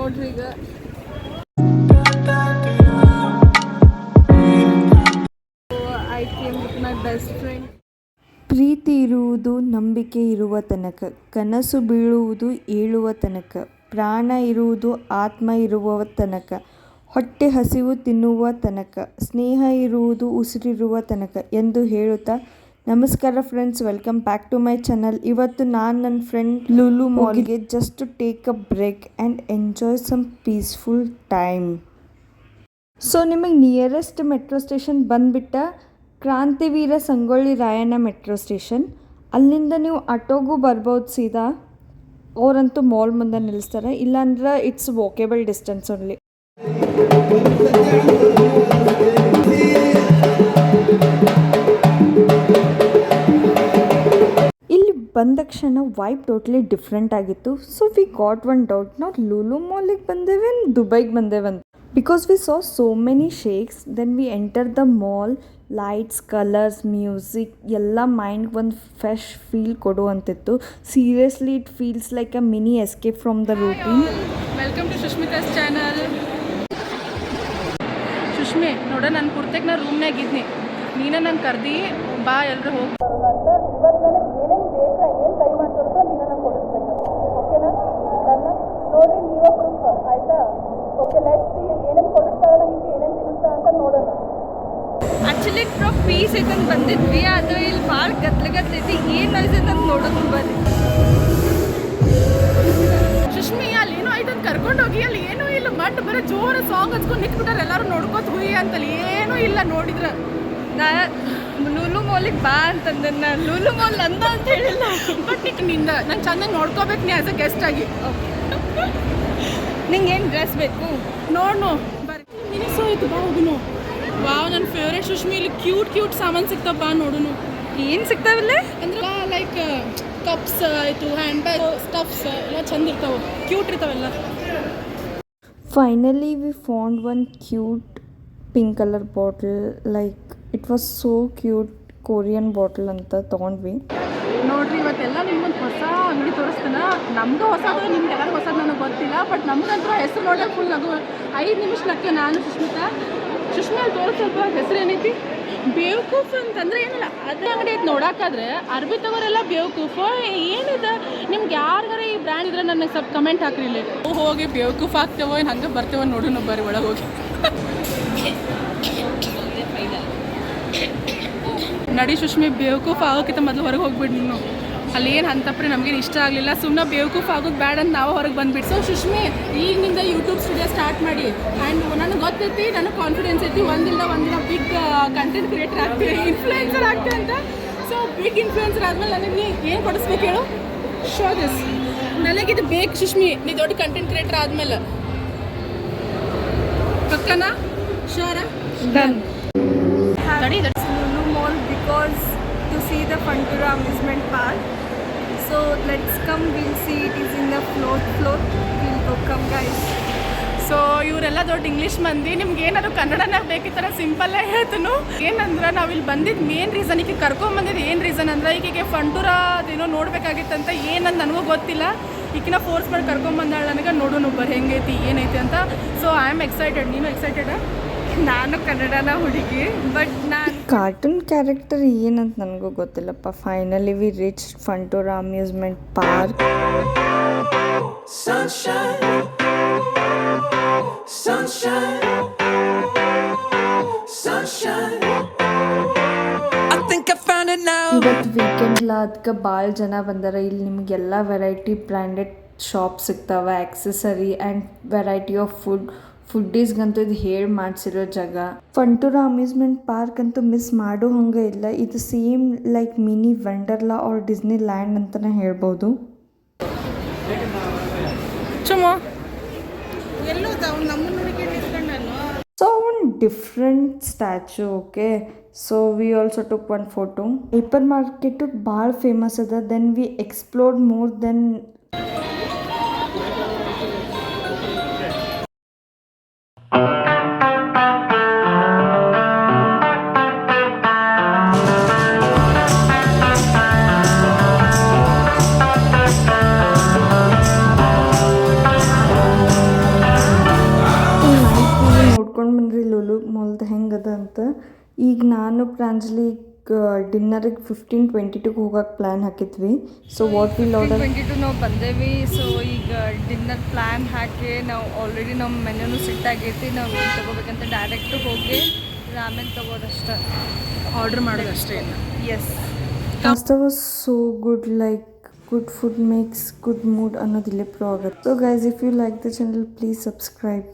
ನೋಡ್ರಿ ಈಗ I came with my best friend. ಪ್ರೀತಿ ಇರುವುದು ನಂಬಿಕೆ ಇರುವ ತನಕ, ಕನಸು ಬೀಳುವುದು ಏಳುವ ತನಕ, ಪ್ರಾಣ ಇರುವುದು ಆತ್ಮ ಇರುವ ತನಕ, ಹೊಟ್ಟೆ ಹಸಿವು ತಿನ್ನುವ ತನಕ, ಸ್ನೇಹ ಇರುವುದು ಉಸಿರಿರುವ ತನಕ ಎಂದು ಹೇಳುತ್ತಾ ನಮಸ್ಕಾರ friends, welcome back to my channel. ಇವತ್ತು ನಾನು ನನ್ನ ಫ್ರೆಂಡ್ ಲುಲು ಮಾಲ್ಗೆ just to take a break and enjoy some peaceful time. So ನಿಮಗೆ ನಿಯರೆಸ್ಟ್ ಮೆಟ್ರೋ ಸ್ಟೇಷನ್ ಬಂದುಬಿಟ್ಟ ಕ್ರಾಂತಿವೀರ ಸಂಗೊಳ್ಳಿ ರಾಯಣ್ಣ ಮೆಟ್ರೋ ಸ್ಟೇಷನ್. ಅಲ್ಲಿಂದ ನೀವು ಆಟೋಗೂ ಬರ್ಬೋದು ಸೀದಾ, ಅವರಂತೂ ಮಾಲ್ ಮುಂದೆ ನಿಲ್ಲಿಸ್ತಾರೆ. ಇಲ್ಲಾಂದ್ರೆ ಇಟ್ಸ್ ವಾಕೇಬಲ್ ಡಿಸ್ಟೆನ್ಸ್ ಓನ್ಲಿ. ಇಲ್ಲಿ ಬಂದ ಕ್ಷಣ ವೈಬ್ ಟೋಟ್ಲಿ ಡಿಫ್ರೆಂಟ್ ಆಗಿತ್ತು. So we got one doubt, ನಾವು ಲುಲು ಮಾಲಿಗೆ ಬಂದೇವೆ ದುಬೈಗೆ ಬಂದೇವೆ ಅಂತ. Because we saw so many shakes, then we enter the mall. Lights, colours, music ಎಲ್ಲ ಮೈಂಡ್ಗೆ ಒಂದು ಫ್ರೆಶ್ ಫೀಲ್ ಕೊಡುವಂತಿತ್ತು. Seriously it feels like a mini escape from the routine. Welcome to Sushmita's channel. Sushmi ನೋಡ, ನನ್ನ ಪುರ್ತಕ್ಕೆ ನಾ ರೂಮ್ನಾಗ ಇದ್ನಿ, ನೀನ ನಂಗೆ ಕರ್ದಿ ಬಾ ಎಲ್ಲರೂ ಹೋಗಿ ಇವತ್ತು ನನಗೆ ಏನೇನು ಬೇಕಾ, ಏನು ಕೈ ಮಾಡ್ತಿರ್ತ ನೀನ ನಂಗೆ ಕೊಡಿಸ್ಬೇಕು. ಓಕೆನಾ? ನನ್ನ ನೋಡ್ರಿ ನೀವೇ ಪ್ರೂಫ್ ಆಯಿತಾ? ಓಕೆ, ಲೆಟ್ಸ್ ಏನೇನು ಕೊಡಿಸ್ತಾಳೆ ನನಗೆ, ಏನೇನು ತಿನ್ನಿಸ್ತಾ ಅಂತ ನೋಡೋಣ. ಆ್ಯಕ್ಚುಲಿ ನಾವು ಪೀಸ್ ಐತೆ ಅಂತ ಬಂದಿದ್ವಿ, ಅದು ಇಲ್ಲಿ ಭಾಳ ಗತ್ಲಗತ್ತೈತಿ. ಏನು ನಾಯ್ಸ್ ಐತೆ ಅಂತ ನೋಡೋದು ಬರ್ರಿ. ಸುಷ್ಮಿ ಅಲ್ಲಿ ಏನೋ ಐತೆ ಅಂತ ಕರ್ಕೊಂಡು ಹೋಗಿ, ಅಲ್ಲಿ ಏನೂ ಇಲ್ಲ, ಬಟ್ ಬರೀ ಜೋರ ಸಾಂಗ್ ಹಚ್ಕೊಂಡು ನಿಂತ್ಬಿಟ್ಟಾರೆ ಎಲ್ಲರೂ ನೋಡ್ಕೋತ ಹುಯಿ ಅಂತಲ್ಲಿ. ಏನೂ ಇಲ್ಲ ನೋಡಿದ್ರೆ. ನಾ ಲುಲು ಮಾಲಿಗೆ ಬಾ ಅಂತಂದೆ, ನಾನು ಲುಲು ಮಾಲ್ ಅಂದ ಅಂತ ಹೇಳಿಲ್ಲ. ಬಟ್ ನಿಂದ ನಂಗೆ ಚೆನ್ನಾಗಿ ನೋಡ್ಕೋಬೇಕು ನೀ ಆ್ಯಸ್ ಅ ಗೆಸ್ಟ್ ಆಗಿ. ನಿಂಗೆ ಏನು ಡ್ರೆಸ್ ಬೇಕು ನೋಡು ಬರ್ರಿ. ಮಿನಿಸೋ ಆಯ್ತು, ಬಾ ಹೋಗುನು. ವಾವ್, ನನ್ನ ಫೇವ್ರೇಟ್ ಸುಷ್ಮಿ. ಇಲ್ಲಿ ಕ್ಯೂಟ್ ಸಾಮಾನು ಸಿಗ್ತಾವ, ಬಾ ನೋಡುನು. ಏನು ಸಿಗ್ತಾವಿಲ್ಲ ಅಂದ್ರೆ ಲೈಕ್ ಕಪ್ಸ್ ಆಯಿತು, ಹ್ಯಾಂಡ್ ಬ್ಯಾಗ್, ಸ್ಟಫ್ಸ್ ಎಲ್ಲ ಚಂದ ಇರ್ತಾವೆ, ಕ್ಯೂಟ್ ಇರ್ತಾವೆಲ್ಲ. Finally we found one cute pink colour bottle. Like it was so cute. Korean bottle ಅಂತ ತೊಗೊಂಡ್ವಿ. ನೋಡ್ರಿ, ಇವತ್ತೆಲ್ಲ ನಿಮ್ಗೊಂದು ಹೊಸ ಅಂಗಡಿ ತೋರಿಸ್ತಾನ. ನಮ್ಗೆ ಹೊಸದು, ನಿಮ್ಗೆಲ್ಲ ಹೊಸದು ನನಗೆ ಗೊತ್ತಿಲ್ಲ. ಬಟ್ ನಮ್ಗಂತೂ ಹೆಸರು ನೋಡೋಕೆ ಫುಲ್ ನಗು. 5 ನಿಮಿಷ ನಕ್ಕೆ ನಾನು ಸುಷ್ಮಿತಾ. ಸುಷ್ಮಿ ಅಲ್ಲಿ ತೋರಿಸ್ ಸ್ವಲ್ಪ, ಹೆಸರು ಏನೈತಿ? ಬೇವ್ಕೂಫ್ ಅಂತಂದ್ರೆ ಏನಿಲ್ಲ, ಅದೇ ಅಂಗಡಿ ಐತೆ. ನೋಡೋಕ್ಕಾದ್ರೆ ಅರ್ಬಿ ತಗೋರೆಲ್ಲ ಬೇವ್ಕೂಫ್ ಏನಿದೆ. ನಿಮ್ಗೆ ಯಾರಿಗಾರ ಈ ಬ್ರ್ಯಾಂಡ್ ಇದ್ರೆ ನನಗೆ ಸ್ವಲ್ಪ ಕಮೆಂಟ್ ಹಾಕ್ರಿ. ಇಲ್ಲಿ ಹೋಗಿ ಬೇವ್ಕೂಫ್ ಆಗ್ತೇವೋ ಏನು ಹಂಗೆ ಬರ್ತೇವೋ ನೋಡು, ಬರ್ರಿ ಒಳಗೆ ಹೋಗಿ. ನಡಿ ಸುಷ್ಮಿ, ಬೇವ್ಕೂಫ್ ಆಗೋಕ್ಕಿಂತ ಮೊದಲು ಹೊರಗೆ ಹೋಗ್ಬಿಟ್ಟು ನೀನು. ಅಲ್ಲಿ ಏನು ಅಂತಪ್ರಿ ನಮಗೇನು ಇಷ್ಟ ಆಗಲಿಲ್ಲ. ಸುಮ್ಮನೆ ಬೇವ್ಕೂಫ್ ಆಗೋದು ಬ್ಯಾಡ ಅಂತ ನಾವು ಹೊರಗೆ ಬಂದುಬಿಟ್ಟು. ಸೊ ಸುಷ್ಮಿ, ಈಗಿನಿಂದ ಯೂಟ್ಯೂಬ್ ಸ್ಟುಡಿಯೋ ಸ್ಟಾರ್ಟ್ ಮಾಡಿ. ಆ್ಯಂಡ್ ನನಗೆ ಗೊತ್ತೈತಿ, ನನಗೆ ಕಾನ್ಫಿಡೆನ್ಸ್ ಐತಿ, ಒಂದಿನ ಬಿಗ್ ಕಂಟೆಂಟ್ ಕ್ರಿಯೇಟರ್ ಆಗ್ತೀವಿ, ಇನ್ಫ್ಲೂಯೆನ್ಸರ್ ಆಗ್ತೀವಿ ಅಂತ. ಸೊ ಬಿಗ್ ಇನ್ಫ್ಲೂಯೆನ್ಸರ್ ಆದಮೇಲೆ ನನಗೆ ನೀ ಏನು ಕೊಡಿಸ್ಬೇಕು ಹೇಳು? Show this. ನನಗಿದು ಬೇಕು ಸುಷ್ಮಿ, ನೀ ದೊಡ್ಡ ಕಂಟೆಂಟ್ ಕ್ರಿಯೇಟರ್ ಆದಮೇಲೆ. ಪಕ್ಕನಾ? ಶೋರ? Done. Study that's Lulu Mall because to see the Funtura amusement park. So let's come, we'll see it is in the float. We'll go, come guys. So ಇವರೆಲ್ಲ ದೊಡ್ಡ English ಮಂದಿ. ನಿಮ್ಗೆ ಏನಾದ್ರು ಕನ್ನಡನಾಗ ಬೇಕಿತ್ತರ ಸಿಂಪಲ್ಲೇ ಹೇಳ್ತನು. ಏನಂದ್ರೆ ನಾವು ಇಲ್ಲಿ ಬಂದಿದ್ದು ಮೇನ್ ರೀಸನ್, ಈಗ ಕರ್ಕೊಂಬಂದಿದ್ದು ಏನು ರೀಸನ್ ಅಂದ್ರೆ, ಈಗೀಗೆ ಫಂಟೂರಾ ಅದೇನೋ ನೋಡ್ಬೇಕಾಗಿತ್ತಂತ. ಏನಂತ ನನಗೂ ಗೊತ್ತಿಲ್ಲ, ಈಗಿನ ಫೋರ್ಸ್ ಮಾಡಿ ಕರ್ಕೊಂಬಂದಾಳ ನನಗೆ. ನೋಡು ಬರ್ರಿ ಹೆಂಗೈತಿ ಏನೈತಿ ಅಂತ. So I am excited. ನೀನು ಎಕ್ಸೈಟೆಡಾ? ನಾನು ಕನ್ನಡನ ಹುಡುಗಿ, ಬಟ್ ನಾನು ಕಾರ್ಟೂನ್ ಕ್ಯಾರೆಕ್ಟರ್ ಏನಂತ ನನಗೂ ಗೊತ್ತಿಲ್ಲಪ್ಪ. Finally we reach Funtura amusement park. ಇವತ್ತು ವೀಕೆಂಡ್ಲ, ಅದಕ್ಕೆ ಭಾಳ ಜನ ಬಂದಾರ. ಇಲ್ಲಿ ನಿಮಗೆಲ್ಲ ವೆರೈಟಿ ಬ್ರ್ಯಾಂಡೆಡ್ ಶಾಪ್ ಸಿಗ್ತಾವೆ, ಆಕ್ಸೆಸರಿ ಆ್ಯಂಡ್ ವೆರೈಟಿ ಆಫ್ ಫುಡ್ಡೀಸ್ಗಂತೂ ಇದು ಹೇಳಿ ಮಾಡಿಸಿರೋ ಜಾಗ. ಫಂಟೂರಾ ಅಮ್ಯೂಸ್ಮೆಂಟ್ ಪಾರ್ಕ್ ಅಂತೂ ಮಿಸ್ ಮಾಡೋ ಹಂಗೆ ಇಲ್ಲ. ಇದು same like mini Wonderla or Disneyland ಅಂತಲೇ ಹೇಳ್ಬೋದು. ಸೊ ಒಂದು different statue. Okay, so we also took one photo. Hyper market ಭಾಳ ಫೇಮಸ್ ಅದ. Then we explored more then ನೋಡ್ಕೊಂಡು ಬನ್ನಿರಿ ಲುಲು ಮಾಲ್ದು ಹೆಂಗದ ಅಂತ. ಈಗ ನಾನು ಪ್ರಾಂಜಲಿ ಡಿನ್ನರಿಗೆ 15:22 ಹೋಗಕ್ಕೆ ಪ್ಲ್ಯಾನ್ ಹಾಕಿದ್ವಿ. ಸೊ ವಾಟ್ ವಿಲ್ ಆರ್ಡರ್ 22 ನಾವು ಬಂದೇವಿ. ಸೊ ಈಗ ಡಿನ್ನರ್ ಪ್ಲ್ಯಾನ್ ಹಾಕಿ ನಾವು ಆಲ್ರೆಡಿ ನಮ್ಮ ಮೆನ್ಯೂನು ಸೆಟ್ ಆಗೈತಿ. ನಾವು ಏನು ತೊಗೋಬೇಕಂತ ಡೈರೆಕ್ಟ್ ಹೋಗಿ ರಾಮೆನ್ ತೊಗೋದಷ್ಟೇ, ಆರ್ಡ್ರ್ ಮಾಡೋದಷ್ಟೇ ಇಲ್ಲ. Yes, pasta was so good, like good food makes good mood ಅನ್ನೋದು ಇಲ್ಲೇ ಪ್ರೂವ್ ಆಗುತ್ತೆ. So guys, if you like the channel please subscribe.